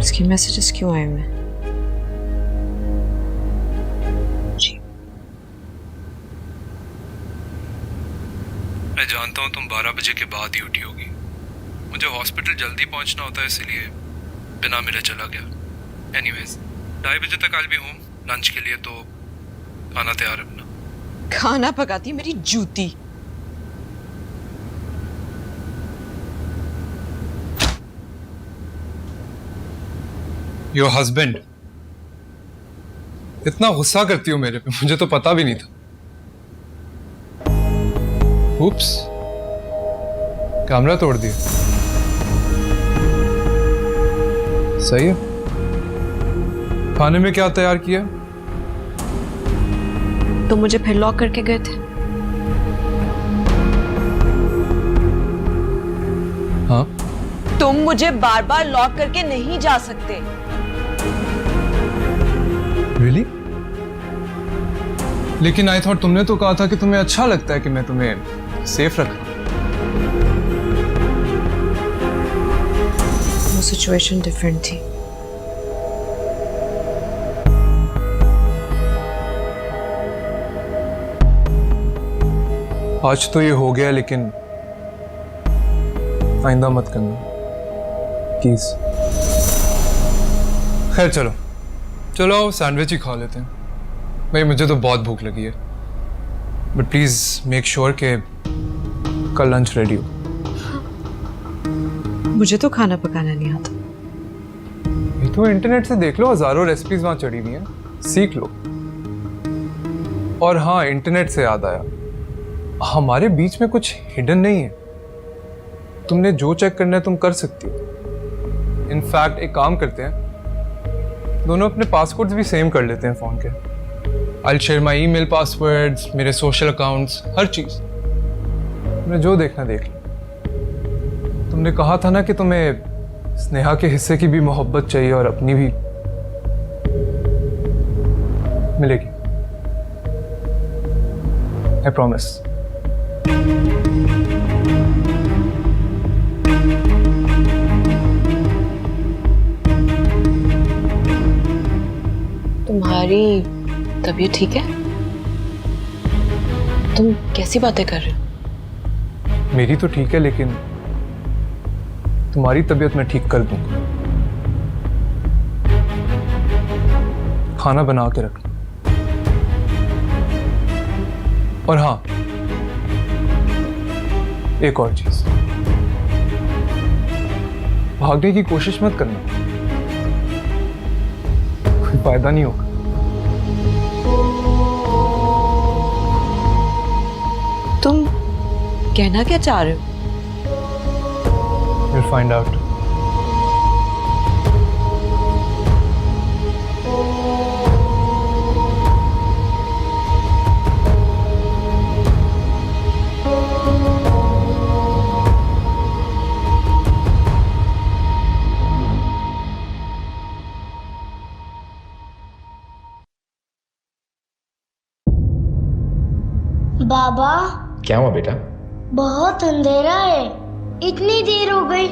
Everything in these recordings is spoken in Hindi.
इसके मैसेजेस क्यों आए हुए हैं? मैं जानता हूँ तुम 12 बजे के बाद ही उठी होगी। मुझे हॉस्पिटल जल्दी पहुंचना होता है, इसलिए बिना मिले चला गया। एनीवेज 2:30 बजे तक आज भी हूँ लंच के लिए, तो खाना तैयार रखना। खाना पकाती है मेरी जूती। Your husband. इतना गुस्सा करती हो मेरे पे, मुझे तो पता भी नहीं था। उप्स, कैमरा तोड़ दिया। सही है। खाने में क्या तैयार किया? तो मुझे फिर लॉक करके गए थे। हाँ, तुम मुझे बार बार लॉक करके नहीं जा सकते। रियली? लेकिन आई थॉट तुमने तो कहा था कि तुम्हें अच्छा लगता है कि मैं तुम्हें सेफ रखूं। वो सिचुएशन डिफरेंट थी। आज तो ये हो गया, लेकिन आइंदा मत करना प्लीज। खैर चलो चलो सैंडविच ही खा लेते हैं। भाई मुझे तो बहुत भूख लगी है, बट प्लीज मेक श्योर के कल लंच रेडी हो। मुझे तो खाना पकाना नहीं आता। ये तो इंटरनेट से देख लो, हजारों रेसिपीज वहां चढ़ी हुई हैं, सीख लो। और हाँ, इंटरनेट से याद आया, हमारे बीच में कुछ हिडन नहीं है। तुमने जो चेक करना है तुम कर सकती हो। इनफैक्ट एक काम करते हैं, दोनों अपने पासवर्ड्स भी सेम कर लेते हैं फोन के। I share my email passwords, मेरे सोशल अकाउंट्स, हर चीज। तुमने जो देखना देख लो। तुमने कहा था ना कि तुम्हें स्नेहा के हिस्से की भी मोहब्बत चाहिए और अपनी भी। मिलेगी, आई प्रॉमिस। तुम्हारी तबीयत ठीक है? तुम कैसी बातें कर रहे हो? मेरी तो ठीक है, लेकिन तुम्हारी तबीयत मैं ठीक कर दूंगा। खाना बना के रखना। और हाँ, एक और चीज, भागने की कोशिश मत करना, कोई फायदा नहीं होगा। तुम कहना क्या चाह रहे हो? You'll find out. बाबा, क्या हुआ बेटा? बहुत अंधेरा है। इतनी देर हो गई,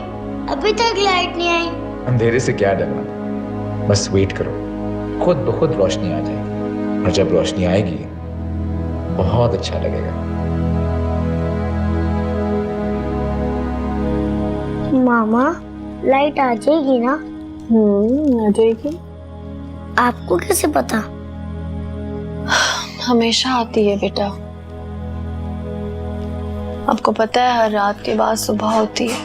अभी तक लाइट नहीं आई। अंधेरे से क्या डरना, बस वेट करो, खुद ब खुद रोशनी आ जाएगी। और जब रोशनी आएगी बहुत अच्छा लगेगा। मामा, लाइट आ जाएगी ना? आ जाएगी। आपको कैसे पता? हमेशा आती है बेटा। आपको पता है हर रात के बाद सुबह होती है,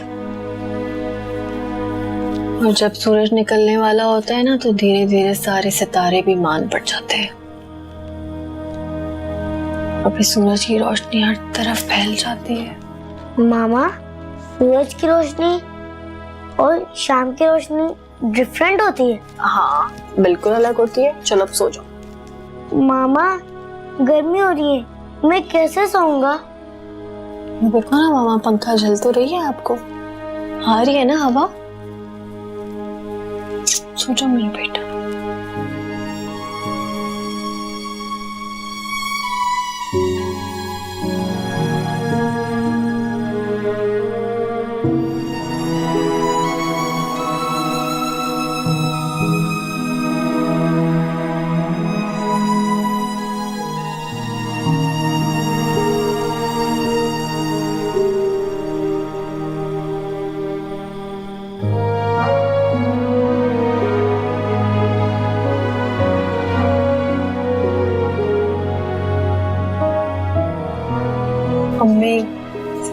और जब सूरज निकलने वाला होता है ना, तो धीरे धीरे सारे सितारे भी मान पड़ जाते हैं। अभी सूरज की रोशनी हर तरफ फैल जाती है। मामा, सूरज की रोशनी और शाम की रोशनी डिफरेंट होती है? हाँ, बिल्कुल अलग होती है। चलो अब सो जाओ। मामा, गर्मी हो रही है, मैं कैसे सोऊंगा? देखो ना मामा, पंखा झल तो रही है आपको, आ रही है ना हवा। सो जाओ मेरा बेटा।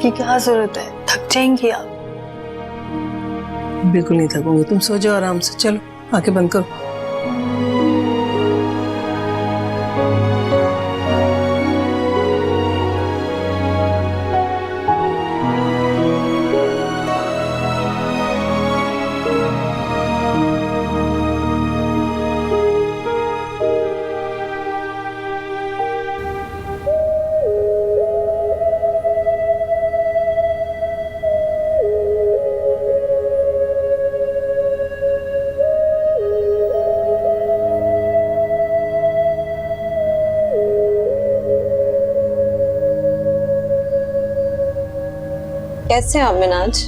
की क्या जरूरत है, थक जाएंगी आप। बिल्कुल नहीं थकूंगी, तुम सो जाओ आराम से। चलो आंखें बंद करो। कैसे हैं आप मिनाज?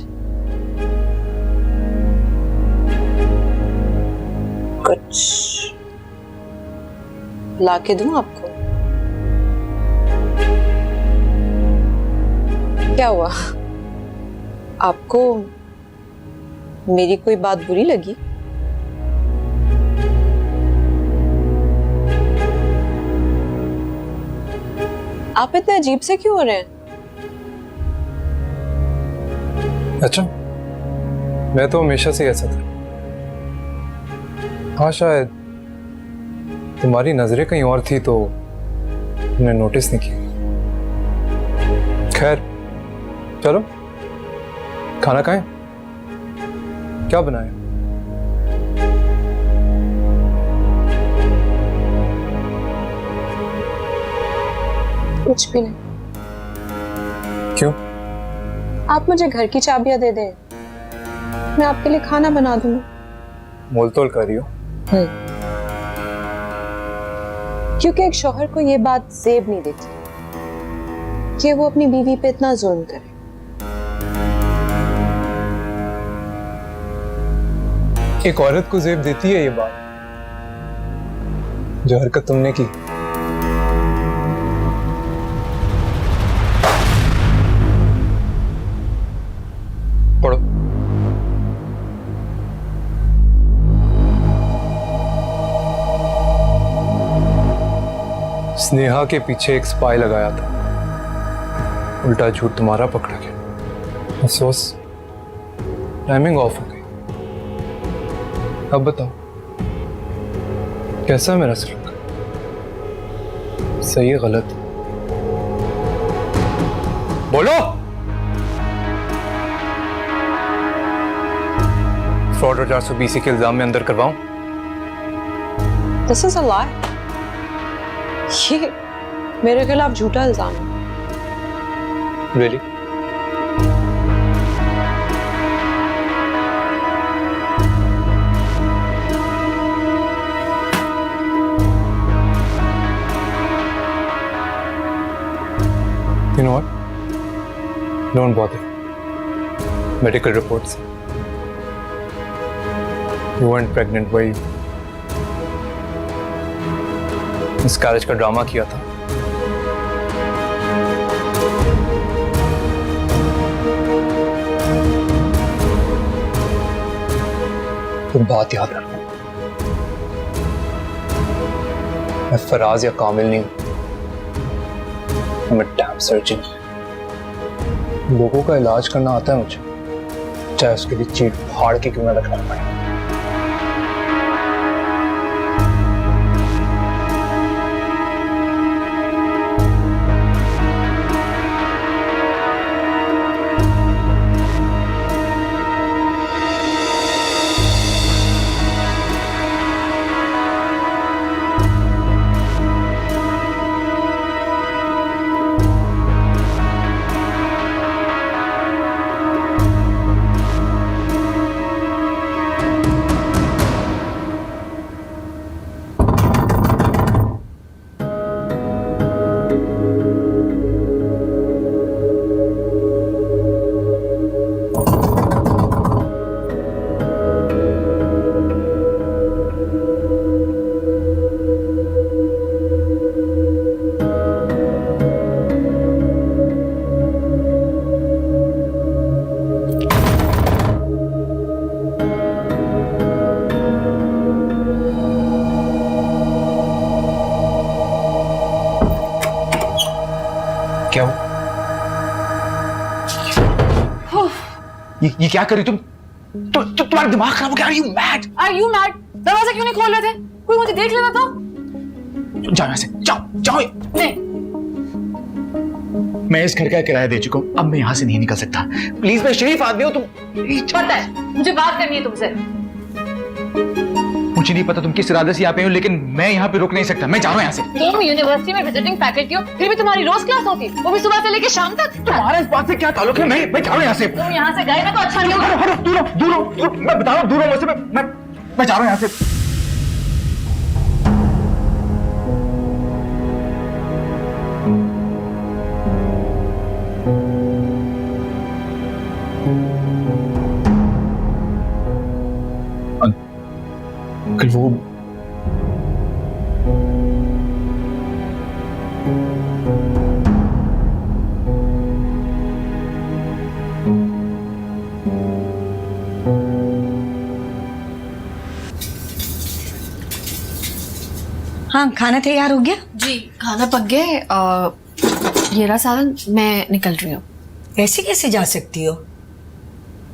कुछ लाके दूं आपको? क्या हुआ, आपको मेरी कोई बात बुरी लगी? आप इतने अजीब से क्यों हो रहे हैं? अच्छा, मैं तो हमेशा से ऐसा था। हाँ, शायद तुम्हारी नजरें कहीं और थी तो तुमने नोटिस नहीं किया। खैर चलो खाना खाएं। क्या बनाया? कुछ भी नहीं। क्यों? आप मुझे घर की चाबियां दे दें, मैं आपके लिए खाना बना दूंगा। मोल तोल कर रही हो? क्योंकि एक शौहर को ये बात जेब नहीं देती कि वो अपनी बीवी पे इतना जुल्म करे। एक औरत को जेब देती है ये बात, जो हरकत तुमने की। पढ़ो। स्नेहा के पीछे एक स्पाई लगाया था, उल्टा झूठ तुम्हारा पकड़ा गया। अफसोस, टाइमिंग ऑफ हो गई। अब बताओ कैसा है मेरा सलूक? सही है गलत? बोलो। फ्रॉड और 420 के इल्जाम में अंदर करवाऊं? दिस इज अ लाई। ये मेरे खिलाफ झूठा इल्जाम है। Really? You know what? Don't bother. Medical reports. You weren't pregnant, were you? Miscarriage का ड्रामा किया था। तो बात याद रखना, मैं फराज या कामिल नहीं हूं। मैं डैम सर्जन। लोगों का इलाज करना आता है मुझे, चाहे उसके लिए चीट फाड़ के क्यों ना रखना पड़े। ये क्या कर रही तुम? तुम्हारा दिमाग खराब हो गया? Are you mad? Are you mad? दरवाजा क्यों नहीं खोल रहे थे? कोई मुझे देख लेता तो? जाओ यहाँ से, जाओ जाओ। नहीं, मैं इस घर का किराया दे चुका हूँ, अब मैं यहाँ से नहीं निकल सकता। प्लीज, मैं शरीफ आदमी हूँ, तुम पता है मुझे बात करनी है तुमसे। मुझे नहीं पता तुम किस इरादे से यहाँ पे हो, लेकिन मैं यहाँ पे रुक नहीं सकता। मैं जा रहा हूँ यहाँ से। तुम यूनिवर्सिटी में विजिटिंग फैकल्टी हो, फिर भी तुम्हारी रोज क्लास होती, वो भी सुबह से लेकर शाम तक। तुम्हारा इस बात से क्या ताल्लुक है? मैं जा रहा हूँ यहाँ से। तुम यहाँ से गए ना तो अच्छा नहीं होगा। हटो, दूर रहो, दूर रहो, मैं बता रहा हूँ, दूर रहो मुझसे। मैं जा रहा हूँ यहाँ से। अंकल वो हाँ, खाना तैयार हो गया? जी खाना पक गया है। ये रहा सालन, मैं निकल रही हूँ। ऐसे कैसे जा सकती हो?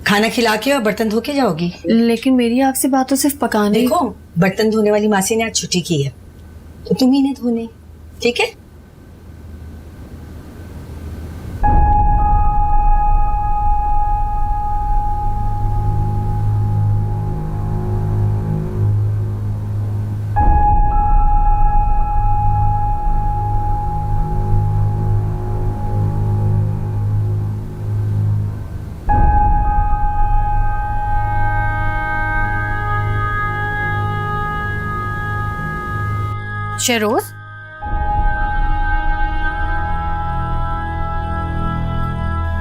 खाना खिला के और बर्तन धो के जाओगी? लेकिन मेरी आपसे बात तो सिर्फ पकाने। देखो, बर्तन धोने वाली मासी ने आज छुट्टी की है, तो तुम ही ने धोने, ठीक है? शेरोज,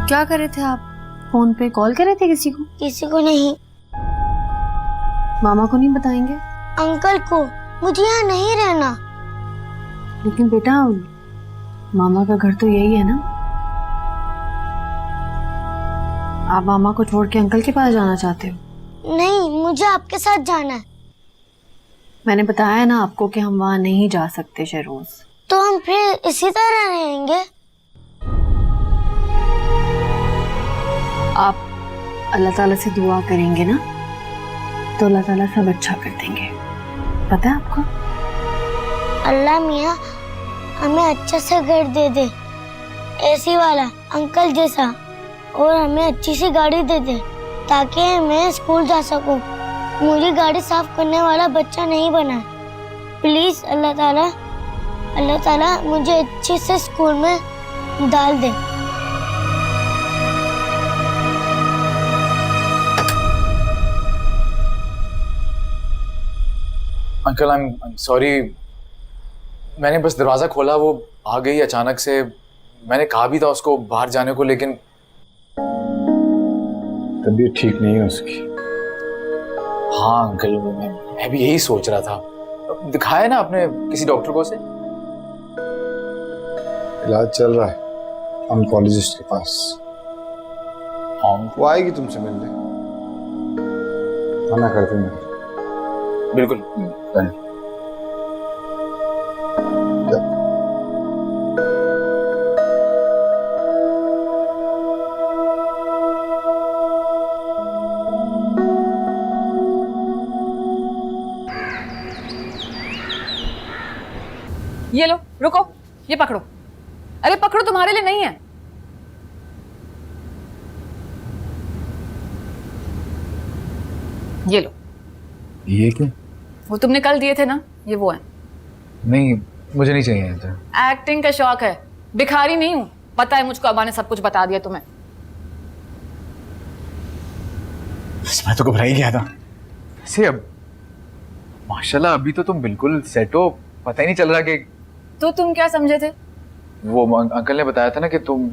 क्या कर रहे थे आप? फोन पे कॉल कर रहे थे किसी को? किसी को नहीं, मामा को नहीं बताएंगे? अंकल को। मुझे यहाँ नहीं रहना। लेकिन बेटा, मामा का घर तो यही है ना। आप मामा को छोड़ के अंकल के पास जाना चाहते हो? नहीं, मुझे आपके साथ जाना है। मैंने बताया ना आपको कि हम वहां नहीं जा सकते शेरोज। तो हम फिर इसी तरह रहेंगे? आप अल्लाह ताला से दुआ करेंगे ना, तो अल्लाह ताला सब अच्छा कर देंगे, पता है आपको? अल्लाह मियाँ हमें अच्छा सा घर दे दे, एसी वाला, अंकल जैसा, और हमें अच्छी सी गाड़ी दे दे ताकि मैं स्कूल जा सकूं। मुझे गाड़ी साफ करने वाला बच्चा नहीं बना है। प्लीज अल्लाह ताला मुझे अच्छे से स्कूल में डाल दे। अंकल आई एम सॉरी, मैंने बस दरवाजा खोला, वो आ गई अचानक से। मैंने कहा भी था उसको बाहर जाने को, लेकिन तबीयत ठीक नहीं है उसकी। हाँ अंकल, मैं भी यही सोच रहा था। दिखाया ना आपने किसी डॉक्टर को? से इलाज चल रहा है ऑन्कोलॉजिस्ट के पास। वो आएगी तुमसे मिलने, मना कर दूंगा। बिल्कुल। ये लो, रुको, ये पकड़ो। अरे पकड़ो, तुम्हारे लिए नहीं है। ये लो। ये क्या? वो तुमने कल दिए थे ना, ये वो है। नहीं, मुझे नहीं चाहिए। एक्टिंग का शौक है, भिखारी नहीं हूं। पता है मुझको, अब्बा ने सब कुछ बता दिया तुम्हें। मैं तो घबरा ही गया था। वैसे अब माशाल्लाह अभी तो तुम बिल्कुल सेट हो, पता ही नहीं चल रहा कि। तो तुम क्या समझे थे? वो अंकल ने बताया था ना कि तुम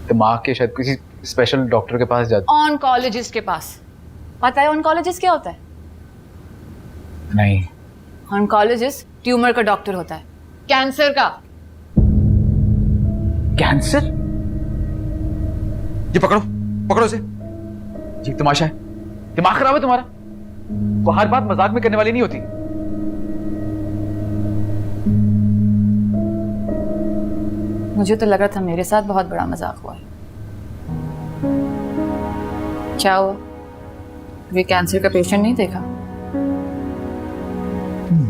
दिमाग के शायद किसी स्पेशल डॉक्टर के पास जाते। ऑन्कोलॉजिस्ट के पास। पता है ऑन्कोलॉजिस्ट क्या होता है? नहीं। ऑन्कोलॉजिस्ट ट्यूमर का डॉक्टर होता है, कैंसर का। कैंसर? ये पकड़ो, पकड़ो इसे। ये तमाशा है, दिमाग खराब है तुम्हारा। वो हर बात मजाक में करने वाली नहीं होती। मुझे तो लगा था मेरे साथ बहुत बड़ा मजाक हुआ है। क्या हुआ? वे कैंसर का पेशेंट नहीं देखा?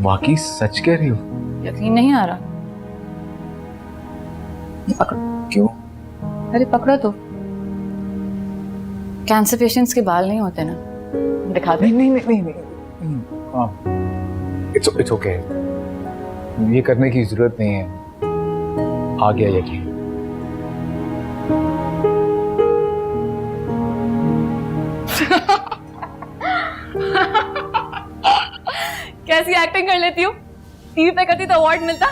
वाकई सच कह रही हो? यकीन नहीं आ रहा? क्यों? अरे पकड़ो तो। कैंसर पेशेंट्स के बाल नहीं होते ना, दिखा दे। नहीं। It's okay. ये करने की जरूरत नहीं है। आ गया यकीन। कैसी एक्टिंग कर लेती हूँ, टीवी पे करती तो अवार्ड मिलता।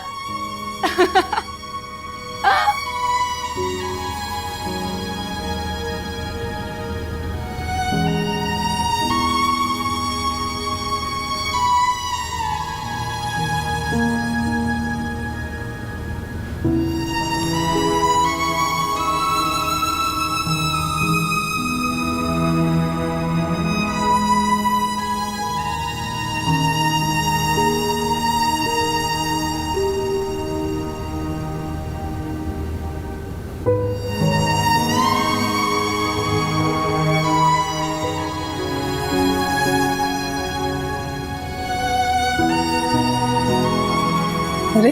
अरे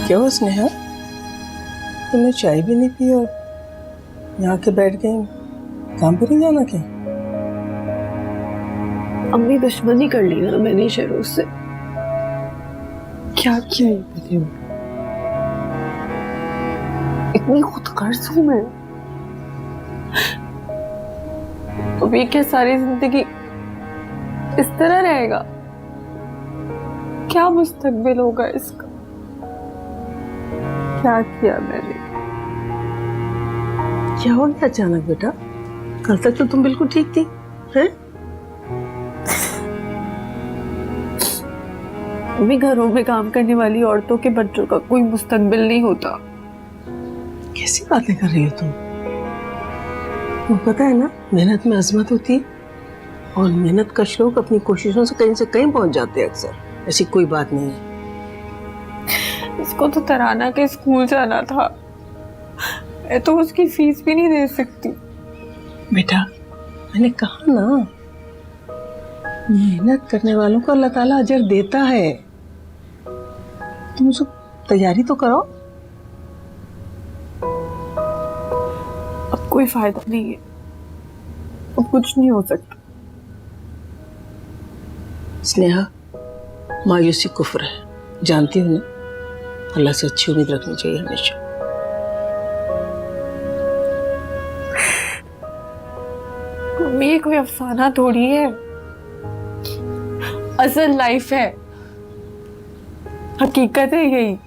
क्या हुआ स्नेहा, तुमने चाय भी नहीं पी और यहाँ के बैठ गए, काम पे नहीं जाना क्या? अम्मी दुश्मनी कर ली ना मैंने शेरों से। क्या किया ये बताओ? इतनी खुदगर्ज हूं मैं? अब ये क्या सारी जिंदगी इस तरह रहेगा? क्या मुस्तकबिल होगा इसका? क्या किया मैंने? क्या हो गया अचानक बेटा? कल तक तो तुम बिल्कुल ठीक थी, हैं? अभी घरों में काम करने वाली औरतों के बच्चों का कोई मुस्तकबिल नहीं होता। कैसी बातें कर रही हो तुम? पता है ना, मेहनत में अजमत होती है और मेहनत कश लोग अपनी कोशिशों से कहीं पहुंच जाते हैं अक्सर। ऐसी कोई बात नहीं है। इसको तो तराना के स्कूल जाना था, मैं तो उसकी फीस भी नहीं दे सकती। बेटा मैंने कहा ना, मेहनत करने वालों को अल्लाह ताला अजर देता है। तुम उसको तैयारी तो करो। अब कोई फायदा नहीं है, अब कुछ नहीं हो सकता। स्नेहा, मायूसी कुफ्र है, जानती हो ना? अल्लाह से अच्छी उम्मीद रखनी चाहिए हमेशा। मम्मी ये कोई अफसाना थोड़ी है, असल लाइफ है, हकीकत है यही।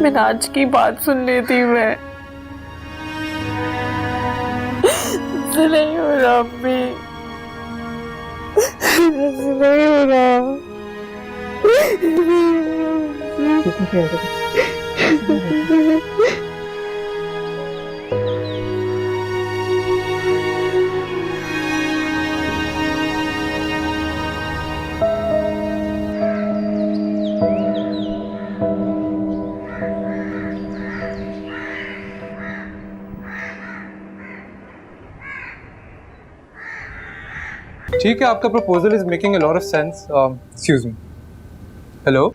मिनाज की बात सुन लेती मैं। नहीं हो रहा अम्मी, नहीं हो रहा। ठीक है, आपका proposal is making a lot of sense. Excuse me. Hello,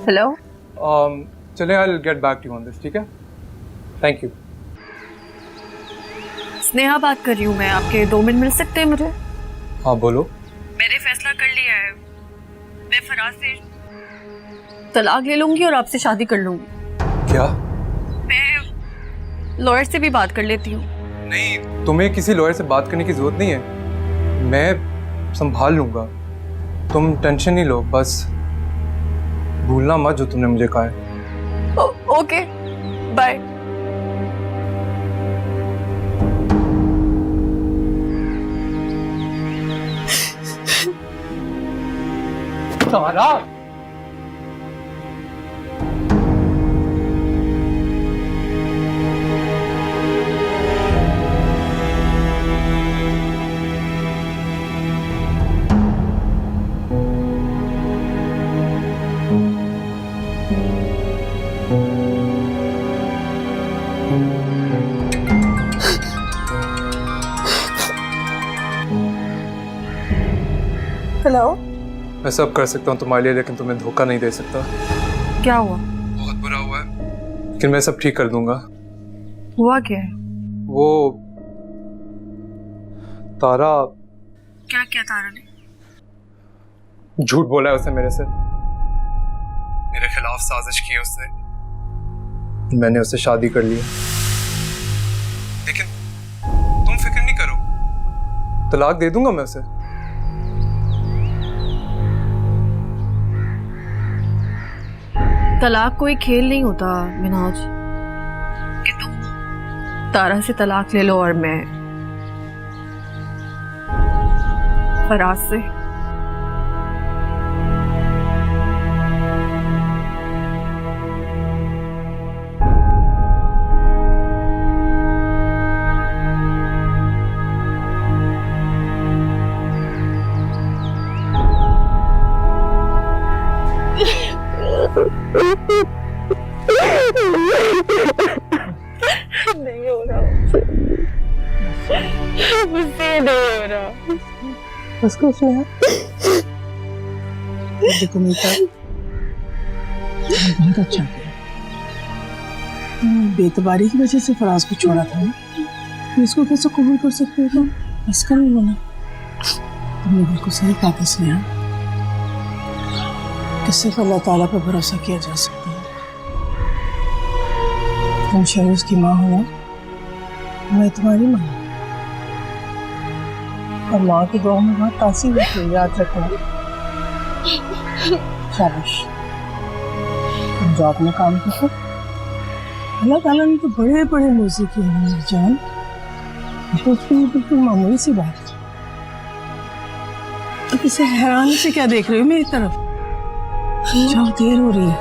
hello, चलें, I will get back to you on this, ठीक है? Thank you. स्नेहा बात कर रही हूँ मैं, आपके 2 मिनट मिल सकते हैं मुझे? हाँ बोलो। मैंने फैसला कर लिया है, मैं फराज से तलाक ले लूंगी और आपसे शादी कर लूंगी। क्या? मैं लॉयर से भी बात कर लेती हूँ। नहीं, तुम्हें किसी लॉयर से बात करने की जरूरत नहीं है, मैं संभाल लूंगा, तुम टेंशन नहीं लो। बस भूलना मत जो तुमने मुझे कहा है। Okay, bye. सारा, बताओ। मैं सब कर सकता हूँ तुम्हारे लिए, लेकिन तुम्हें धोखा नहीं दे सकता। क्या हुआ? बहुत बुरा हुआ है, लेकिन मैं सब ठीक कर दूंगा। हुआ क्या है? वो तारा, क्या क्या तारा ने? झूठ बोला है उसने मेरे से, मेरे खिलाफ साजिश की है उससे। मैंने उससे शादी कर ली है, लेकिन तुम फिक्र नहीं करो, तलाक दे दूंगा मैं उसे। तलाक कोई खेल नहीं होता मिनाज, कि तुम तारा से तलाक ले लो और मैं फराज से। बस कुछ नहीं। देखो मीता, बहुत अच्छा किया। बेतबारी की वजह से फराज को छोड़ा था ना, तो इसको कैसे कबूल कर सकते हो? बस कर लो ना। तुमने बिल्कुल सही कहा था स्नेहा, किससे अल्लाह ताला पर भरोसा किया जा सकता है। तुम शहरोज की माँ हो ना, मैं तुम्हारी माँ हूँ, और माँ की दुआ में बहुत तासीर होती है, याद रखना। शाबाश, तुम जो अपना काम करो। अल्लाह ताला ने तो बड़े बड़े मौजे किए हैं मेरी जान, तो उसके लिए बिल्कुल मामूली सी बात है। अब इसे हैरानी से क्या देख रहे हो मेरी तरफ? जाओ, देर हो रही है।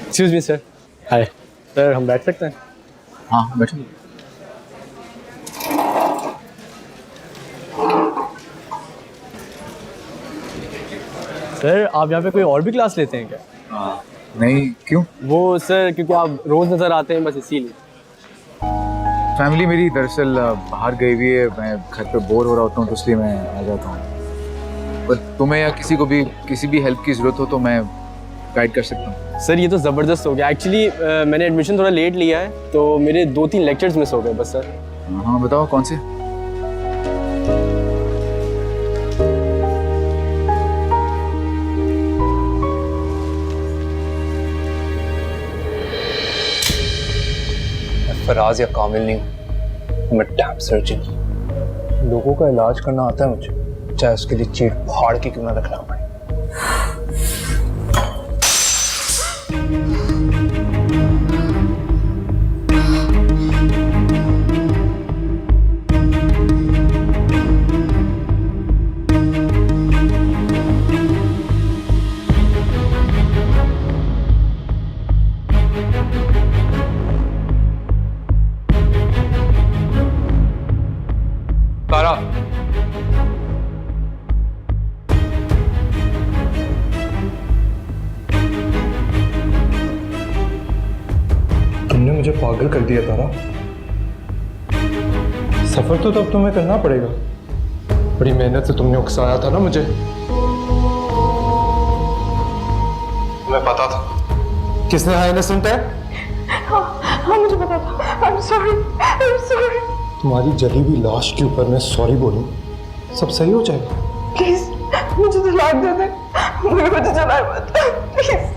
Excuse me sir. Hi sir, हम बैठ सकते हैं? हाँ बैठो। सर आप यहाँ पे कोई और भी क्लास लेते हैं क्या? नहीं, क्यों? वो सर क्योंकि आप रोज नजर आते हैं, बस इसीलिए। फैमिली मेरी दरअसल बाहर गई हुई है, मैं घर पे बोर हो रहा होता हूँ, तो इसलिए मैं आ जाता हूँ। पर तुम्हें या किसी को भी किसी भी हेल्प की ज़रूरत हो तो मैं गाइड कर सकता हूँ। सर ये तो ज़बरदस्त हो गया। एक्चुअली मैंने एडमिशन थोड़ा लेट लिया है, तो मेरे 2-3 लेक्चर्स मिस हो गए बस सर। हाँ बताओ, कौन से? फराज या कामिल नहीं हूं, मैं टैप सर्जन। लोगों का इलाज करना आता है मुझे, चाहे उसके लिए चीड़ फाड़ के क्यों ना रखना पड़े। तारा, तुमने मुझे पागल कर दिया तारा। सफर तो तब तुम्हें करना पड़ेगा, बड़ी मेहनत से तुमने उकसाया था ना मुझे। तुम्हें पता था किसने हाँ इनोसेंट है? हाँ मुझे पता था। I'm sorry. तुम्हारी जली हुई लाश के ऊपर मैं सॉरी बोलूं, सब सही हो जाएगा। प्लीज मुझे तलाक दे दे, मेरे को तो जलाए मत प्लीज।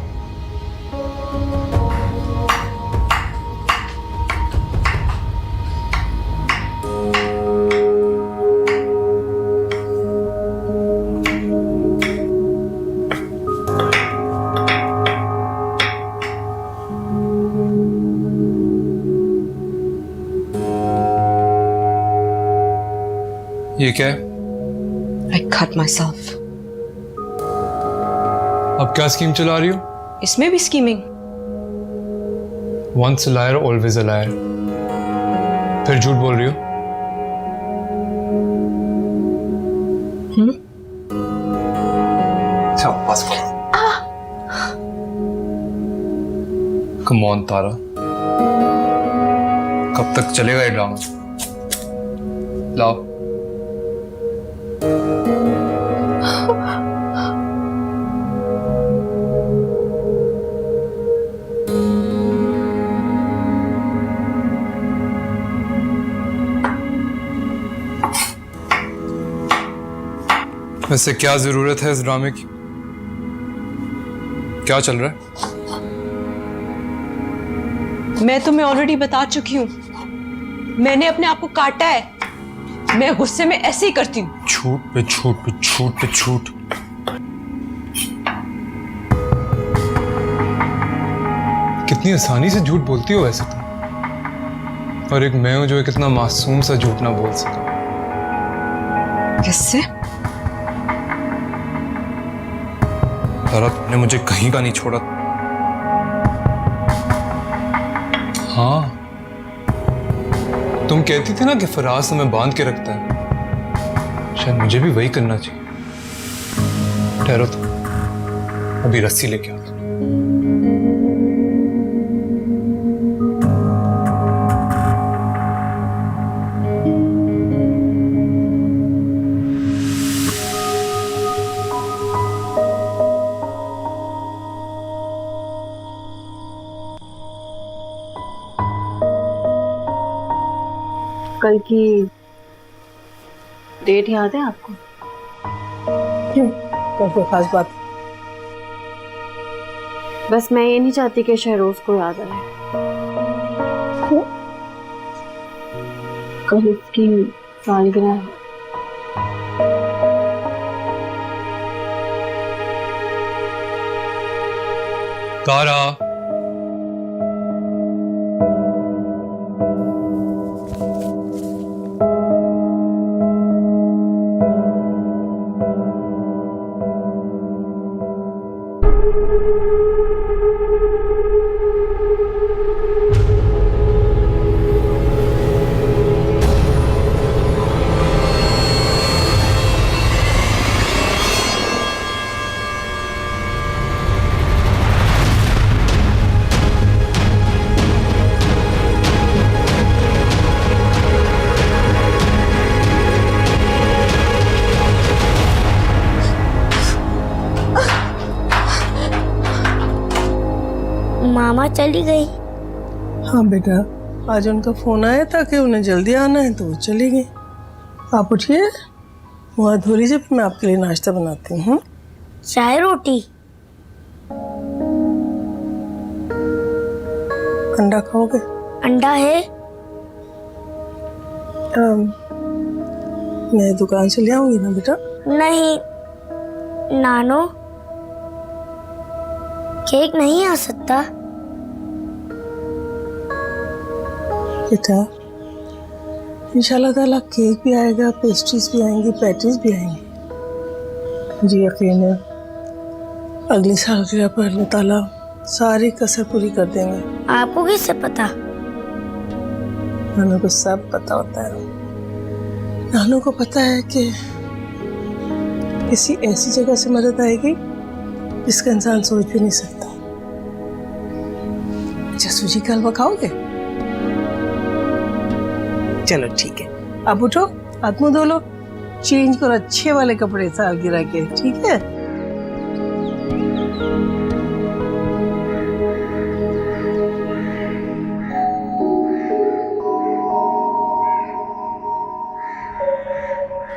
ये क्या है? I cut myself. अब क्या स्कीम चला रही हो? इसमें भी skimming? Once a liar, always a liar. फिर झूठ बोल रही हो? अच्छा बस करो। Come on तारा, कब तक चलेगा ये ड्रामा? लाओ। वैसे क्या जरूरत है इस ड्रामे की? क्या चल रहा है? मैं तुम्हें ऑलरेडी बता चुकी हूँ, मैंने अपने आप को काटा है। मैं गुस्से में ऐसे ही करती हूँ। झूठ पे झूठ पे झूठ पे झूठ। कितनी आसानी से झूठ बोलती हो वैसे तुम, और एक मैं हूं जो कितना मासूम सा झूठ ना बोल सका। किससे? तारा, तुमने मुझे कहीं का नहीं छोड़ा। हाँ, तुम कहती थी ना कि फराज हमें बांध के रखता है, शायद मुझे भी वही करना चाहिए। ठहरो तुम, अभी रस्सी लेके आओ। कल की डेट याद है आपको? क्यों, कोई खास बात? बस मैं ये नहीं चाहती कि शहरोज को याद आए। कल उसकी सालगिरह है। तारा, मामा चली गई। हाँ बेटा, आज उनका फोन आया था कि उन्हें जल्दी आना है तो वो चली गई। आप उठिए, वहाँ धो लीजिए, फिर मैं आपके लिए नाश्ता बनाती हूँ। चाय रोटी? अंडा खाओगे? अंडा है? मैं दुकान से ले आऊंगी ना बेटा। नहीं नानो, केक नहीं आ सकता? बेटा, इंशाल्लाह ताला केक भी आएगा, पेस्ट्रीज भी आएंगी, पैटीज भी आएंगी। मुझे यकीन है अगली सालगिरह पर अल्लाह ताला सारी कसर पूरी कर देंगे। आपको किससे पता? नानू को सब पता होता है। नानू को पता है कि किसी ऐसी जगह से मदद आएगी जिसका इंसान सोच भी नहीं सकता। अच्छा, सूजी का हलवा खाओगे? चलो ठीक है, अब उठो, हाथ मुंह धो लो, चेंज करो अच्छे वाले कपड़े सालगिरह के, ठीक है?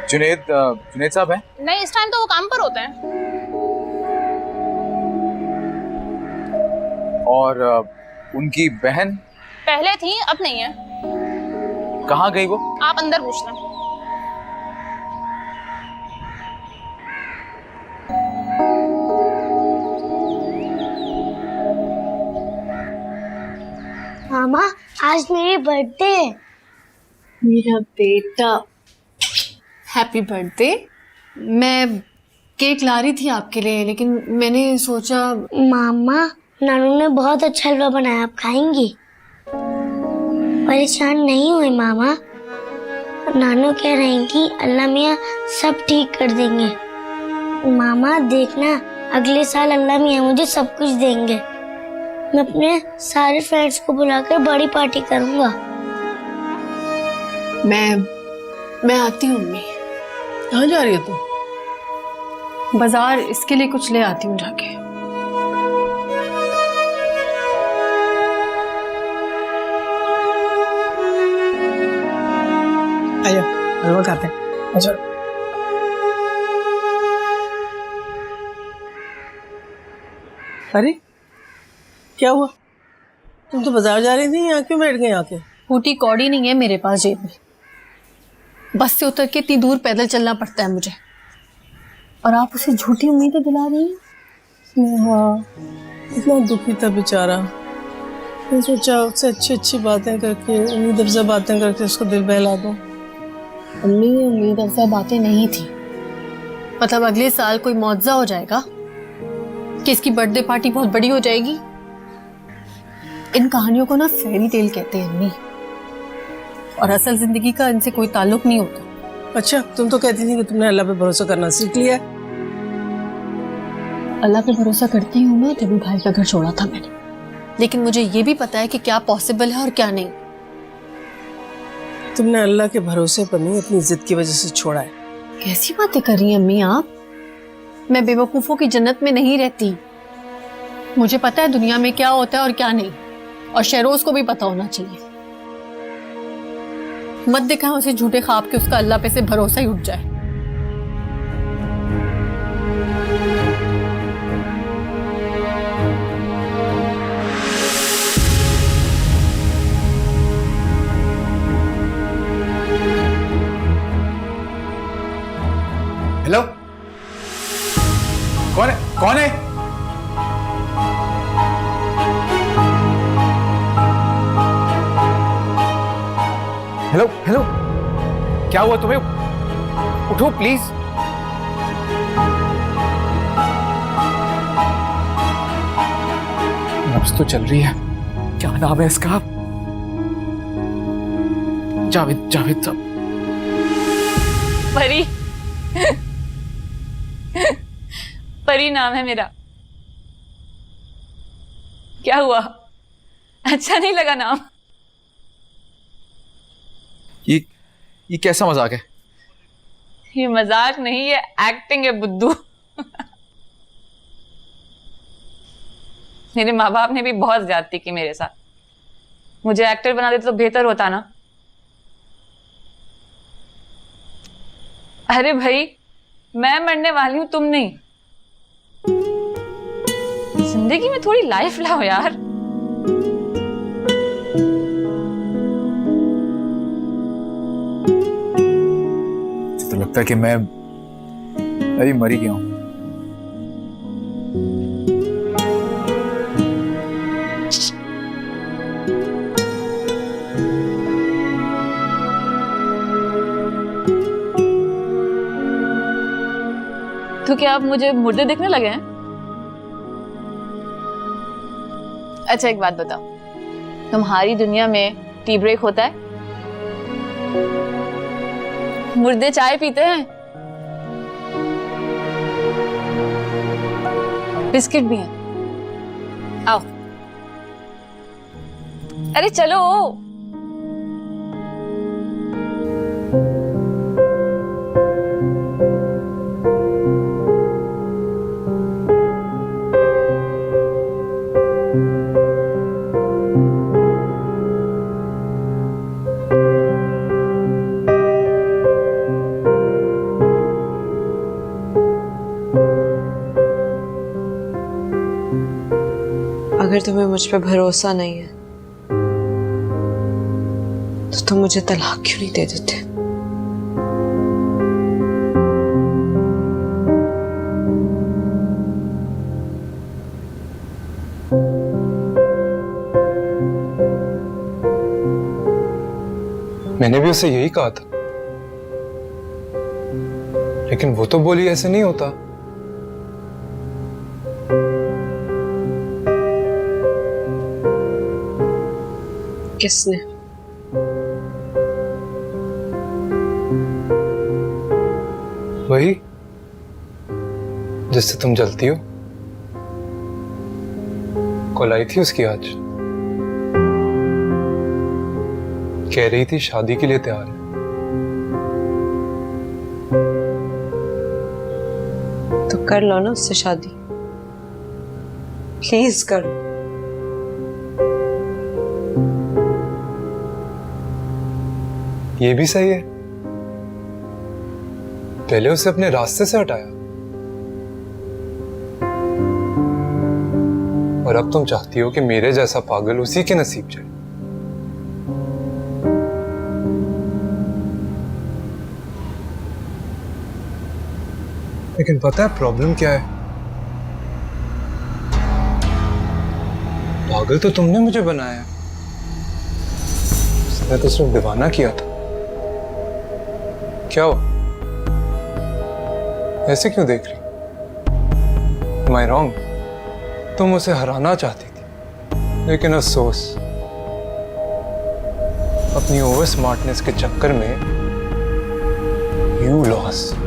जुनेद साहब हैं? नहीं, इस टाइम तो वो काम पर होते हैं। और उनकी बहन? पहले थी, अब नहीं है। कहाँ गई वो? आप अंदर पूछ लें। मामा, आज मेरी बर्थडे है। मेरा बेटा, हैप्पी बर्थडे। मैं केक ला रही थी आपके लिए, लेकिन मैंने सोचा। मामा, नानू ने बहुत अच्छा हलवा बनाया, आप खाएंगी? परेशान नहीं हुए मामा, नानू कह रहे हैं कि अल्लाह मियाँ सब ठीक कर देंगे। मामा देखना, अगले साल अल्लाह मियाँ मुझे सब कुछ देंगे। मैं अपने सारे फ्रेंड्स को बुलाकर बड़ी पार्टी करूंगा। मैं आती हूँ अम्मी। कहाँ जा रही हो तुम? बाजार इसके लिए कुछ ले आती हूँ जाके। आजा, हलवा खाते हैं। अच्छा। अरे क्या हुआ? तुम तो बाजार जा रही थी, यहाँ क्यों बैठ गए आके? फूटी कौड़ी नहीं है मेरे पास जेब में। बस से उतर के इतनी दूर पैदल चलना पड़ता है मुझे, और आप उसे झूठी उम्मीदें दिला रही हैं। हाँ, इतना दुखी था बेचारा। मैंने सोचा उससे अच्छी अच्छी बातें करके, उम्मीद अफजा बातें करके उसको दिल बहला दूं। अम्मी, उम्मीद अफजा बातें नहीं थी। मतलब अगले साल कोई मुआवजा हो जाएगा कि इसकी बर्थडे पार्टी बहुत बड़ी हो जाएगी। इन कहानियों को ना फेरी टेल कहते हैं अम्मी, और असल जिंदगी का इनसे कोई ताल्लुक नहीं होता। अच्छा, तुम तो कहती थी कि तुमने अल्लाह पे भरोसा करना सीख लिया। अल्लाह पे भरोसा करती हूँ मैं, तभी भाई का घर छोड़ा था मैंने। लेकिन मुझे ये भी पता है कि क्या पॉसिबल है और क्या नहीं। तुमने अल्लाह के भरोसे पर नहीं, अपनी जिद की वजह से छोड़ा है। कैसी बातें कर रही हैं अम्मी आप? मैं बेवकूफों की जन्नत में नहीं रहती। मुझे पता है दुनिया में क्या होता है और क्या नहीं, और शहरोज को भी पता होना चाहिए। मत दिखाएं उसे झूठे ख्वाब के उसका अल्लाह पे से भरोसा ही उठ जाए। हेलो, कौन है? कौन है? हेलो हेलो, क्या हुआ तुम्हें? उठो प्लीज। नब्ज तो चल रही है। क्या नाम है इसका? जावेद, जावेद साहब। परी। परी नाम है मेरा। क्या हुआ, अच्छा नहीं लगा नाम? ये कैसा मजाक है? ये मजाक नहीं, ये एक्टिंग है बुद्धू। मेरे माँ बाप ने भी बहुत ज्यादती की मेरे साथ। मुझे एक्टर बना देते तो बेहतर होता ना। अरे भाई, मैं मरने वाली हूं, तुम नहीं। जिंदगी में थोड़ी लाइफ लाओ यार। तो लगता है कि मैं अभी मर ही गया हूं। तो क्या आप मुझे मुर्दे देखने लगे हैं? अच्छा एक बात बताओ, तुम्हारी दुनिया में टी ब्रेक होता है? मुर्दे चाय पीते हैं? बिस्किट भी हैं। आओ, अरे चलो। अगर तुम्हें मुझ पे भरोसा नहीं है तो तुम मुझे तलाक क्यों नहीं दे देते? मैंने भी उसे यही कहा था, लेकिन वो तो बोली ऐसे नहीं होता। किसने? वही जिससे तुम जलती हो। कॉल आई थी उसकी आज, कह रही थी शादी के लिए तैयार है। कर लो ना उससे शादी, प्लीज कर लो। ये भी सही है, पहले उसे अपने रास्ते से हटाया और अब तुम चाहती हो कि मेरे जैसा पागल उसी के नसीब चढ़े। लेकिन पता है प्रॉब्लम क्या है? पागल तो तुमने मुझे बनाया, उसने तो सिर्फ दीवाना किया था। क्या हुआ, ऐसे क्यों देख रही? Am I wrong? तुम उसे हराना चाहती थी, लेकिन अफसोस अपनी ओवर स्मार्टनेस के चक्कर में you lost।